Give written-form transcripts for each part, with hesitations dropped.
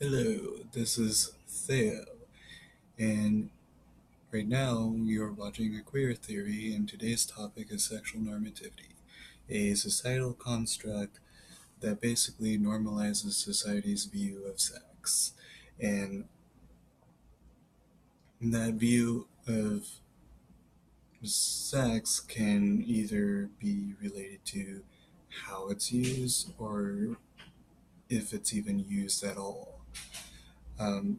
Hello, this is Thay-oh, and right now you're watching A Queer Theory, and today's topic is sexual normativity, a societal construct that basically normalizes society's view of sex. And that view of sex can either be related to how it's used or if it's even used at all. Um,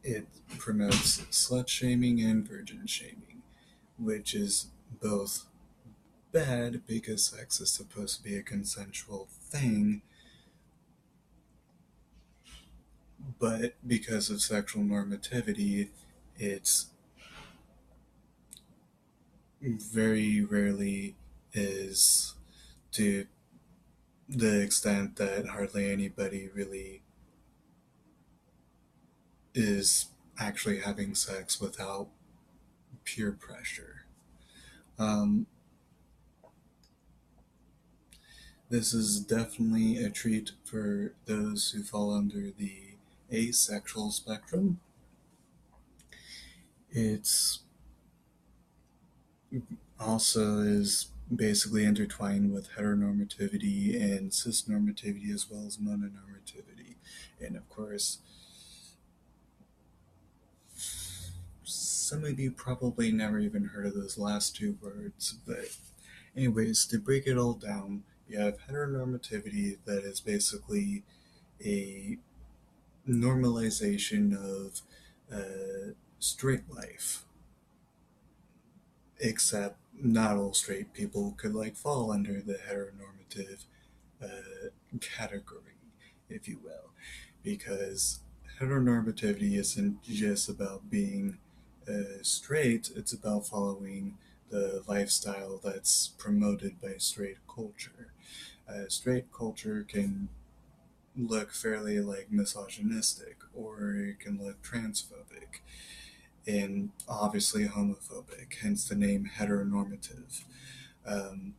it promotes slut shaming and virgin shaming, which is both bad because sex is supposed to be a consensual thing, but because of sexual normativity, it's very rarely is, to the extent that hardly anybody really is actually having sex without peer pressure. Um, this is definitely a treat for those who fall under the asexual spectrum. It's also is basically intertwined with heteronormativity and cisnormativity as well as mononormativity. And of course, some of you probably never even heard of those last two words, but anyways, to break it all down, you have heteronormativity that is basically a normalization of straight life, except not all straight people could fall under the heteronormative category, if you will, because heteronormativity isn't just about being straight, it's about following the lifestyle that's promoted by straight culture. Straight culture can look fairly misogynistic, or it can look transphobic, and obviously homophobic, hence the name heteronormative. Um,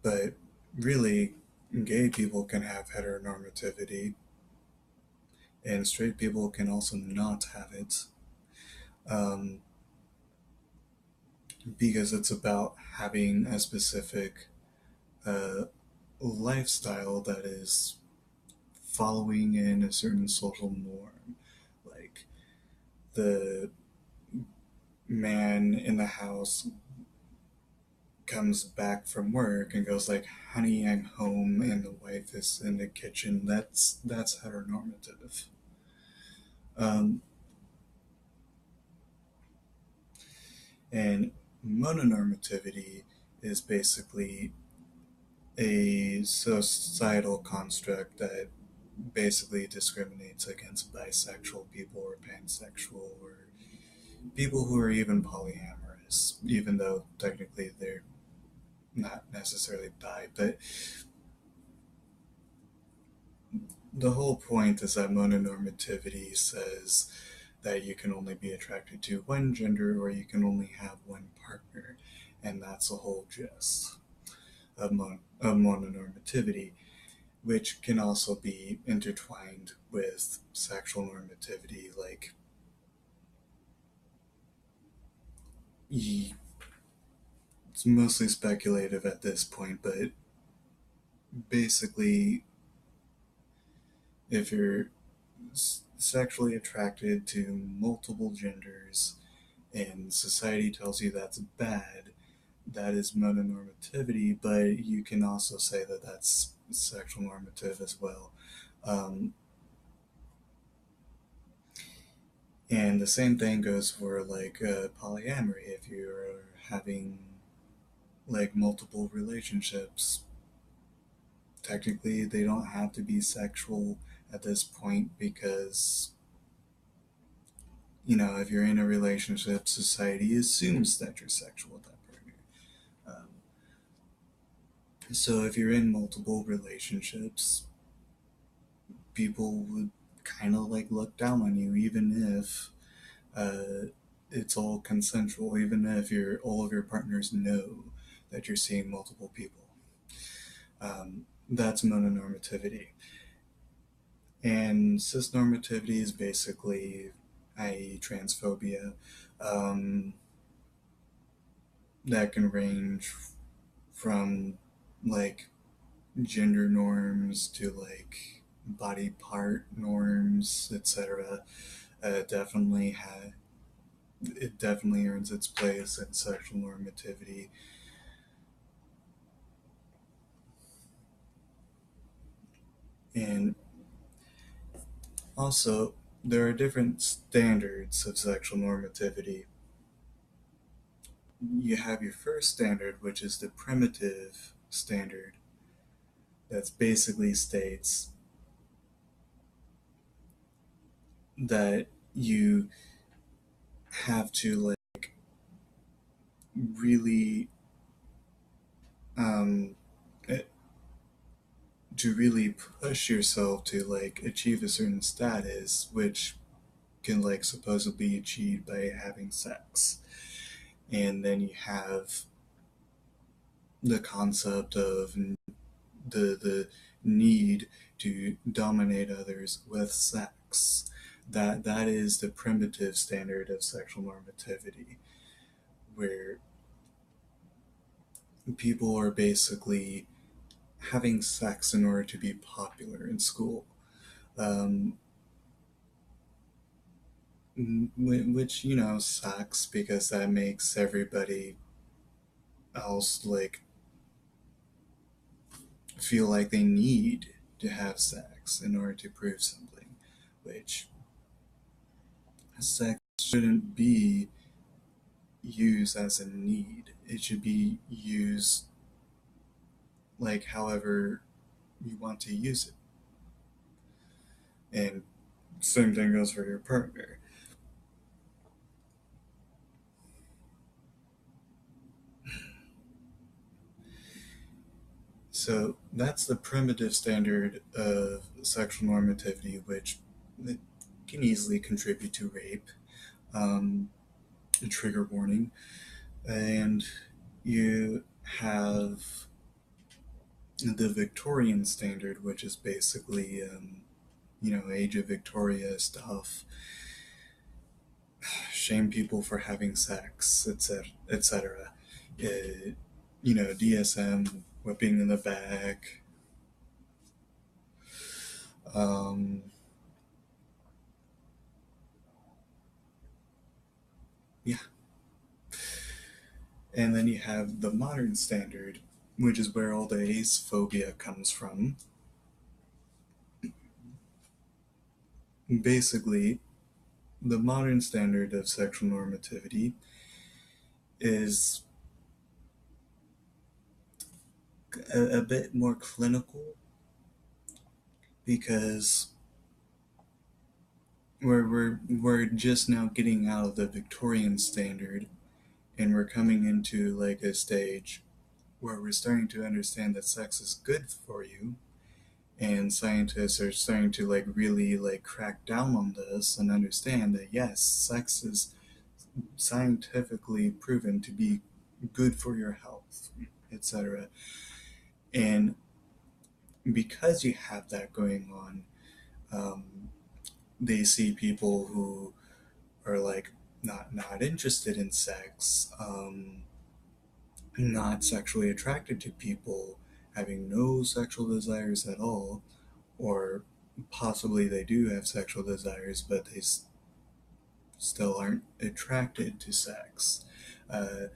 but really, gay people can have heteronormativity, and straight people can also not have it, um, because it's about having a specific uh, lifestyle that is following in a certain social norm. Like the man in the house comes back from work and goes like, "Honey, I'm home," and the wife is in the kitchen. That's heteronormative. Um, and mononormativity is basically a societal construct that basically discriminates against bisexual people or pansexual or people who are even polyamorous, even though technically they're not necessarily bi. But the whole point is that mononormativity says that you can only be attracted to one gender or you can only have one partner, and that's the whole gist of mononormativity, which can also be intertwined with sexual normativity. It's mostly speculative at this point, but basically, if you're sexually attracted to multiple genders and society tells you that's bad, that is mononormativity, but you can also say that that's sexual normative as well. Um, and the same thing goes for polyamory. If you're having multiple relationships, technically they don't have to be sexual at this point because if you're in a relationship, society assumes that you're sexual with that partner. So if you're in multiple relationships, people would kind of look down on you, even if it's all consensual, even if all of your partners know that you're seeing multiple people. That's mononormativity. And cisnormativity is basically, i.e., transphobia, um, that can range from like gender norms to like body part norms, etc. Definitely it definitely earns its place in sexual normativity. And also, there are different standards of sexual normativity. You have your first standard, which is the primitive standard, that basically states that you have to like really um, eh, to really push yourself to like achieve a certain status, which can like supposedly be achieved by having sex. And then you have the concept of the need to dominate others with sex. That is the primitive standard of sexual normativity, where people are basically having sex in order to be popular in school, um, which sucks because that makes everybody else like feel like they need to have sex in order to prove something, which sex shouldn't be used as a need. It should be used like however you want to use it. And same thing goes for your partner. So that's the primitive standard of sexual normativity, which can easily contribute to rape. A trigger warning. And you have the Victorian standard, which is basically, Age of Victoria stuff, shame people for having sex, etc., etc. DSM, whipping in the back. Um, yeah, and then you have the modern standard, which is where all the ace phobia comes from. Basically, the modern standard of sexual normativity is a bit more clinical because we're just now getting out of the Victorian standard and we're coming into like a stage where we're starting to understand that sex is good for you, and scientists are starting to like really like crack down on this and understand that yes, sex is scientifically proven to be good for your health, etc. And because you have that going on, um, they see people who are like not interested in sex, not sexually attracted to people, having no sexual desires at all, or possibly they do have sexual desires, but they still aren't attracted to sex. Uh,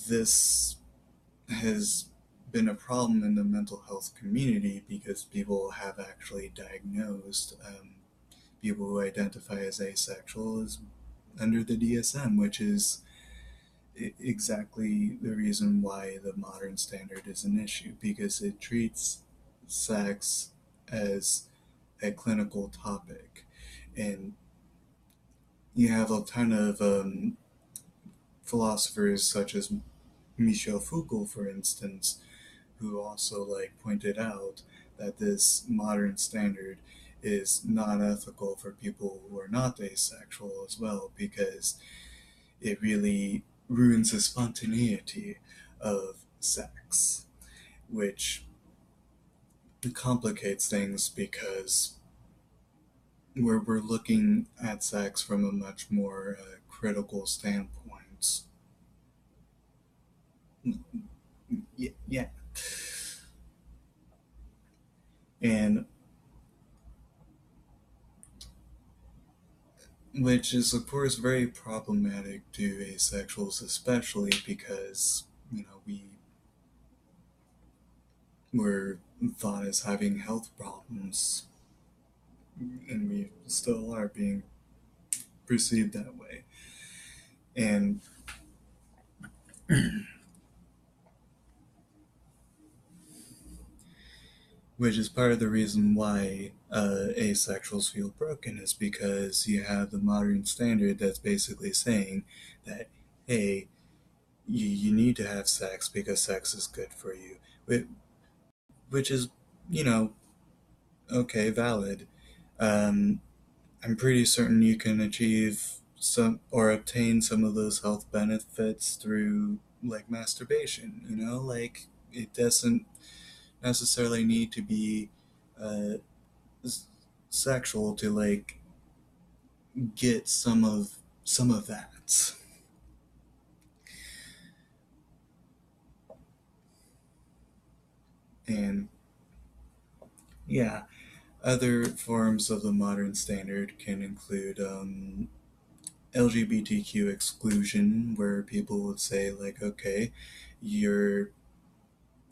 this has been a problem in the mental health community because people have actually diagnosed people who identify as asexual as under the DSM, which is exactly the reason why the modern standard is an issue, because it treats sex as a clinical topic. And you have a ton of philosophers such as Michel Foucault, for instance, who also like pointed out that this modern standard is not ethical for people who are not asexual as well, because it really ruins the spontaneity of sex. which complicates things because we're looking at sex from a much more critical standpoint. Yeah, yeah. And which is, of course, very problematic to asexuals, especially because, we're thought as having health problems, and we still are being perceived that way. And which is part of the reason why asexuals feel broken, is because you have the modern standard that's basically saying that, hey, you need to have sex because sex is good for you, which is, you know, okay, valid. Um, I'm pretty certain you can achieve some or obtain some of those health benefits through like masturbation, like it doesn't necessarily need to be uh, sexual to like get some of that. And yeah, other forms of the modern standard can include LGBTQ exclusion, where people would say, like, okay, you're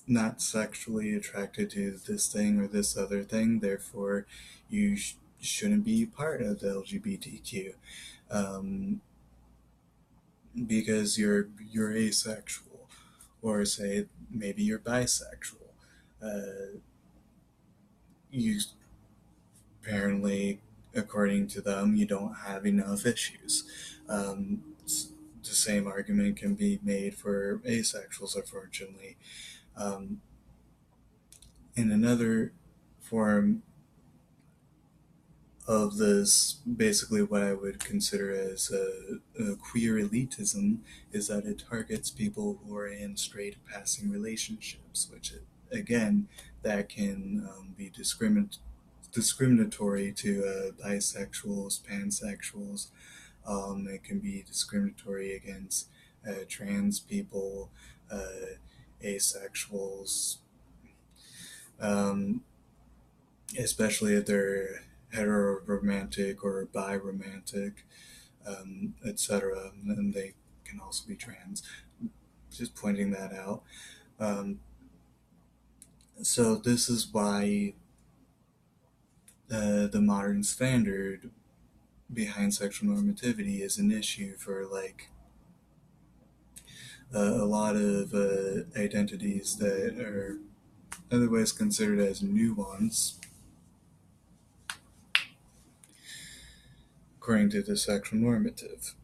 not sexually attracted to this thing or this other thing, therefore you shouldn't be part of the LGBTQ, um, because you're asexual, or say maybe you're bisexual. You apparently, according to them, you don't have enough issues. Um, the same argument can be made for asexuals, unfortunately. Um, in another form of this, basically what I would consider as a queer elitism, is that it targets people who are in straight passing relationships, which, again, that can be discriminatory to bisexuals, pansexuals. It can be discriminatory against trans people, asexuals, um, especially if they're heteroromantic or biromantic, etc. And they can also be trans. Just pointing that out. Um, so this is why the modern standard behind sexual normativity is an issue for like a lot of identities that are otherwise considered as nuance, according to the sexual normative.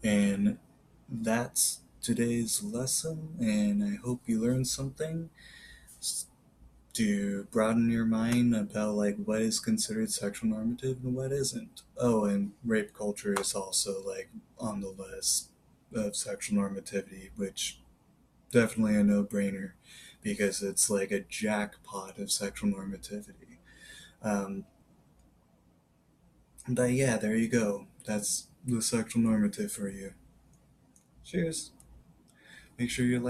And that's today's lesson, and I hope you learned something to broaden your mind about like what is considered sexual normative and what isn't. Oh, and rape culture is also like on the list of sexual normativity, which definitely a no-brainer because it's like a jackpot of sexual normativity. Um, but yeah, there you go. That's the sexual normative for you. Cheers. Make sure you like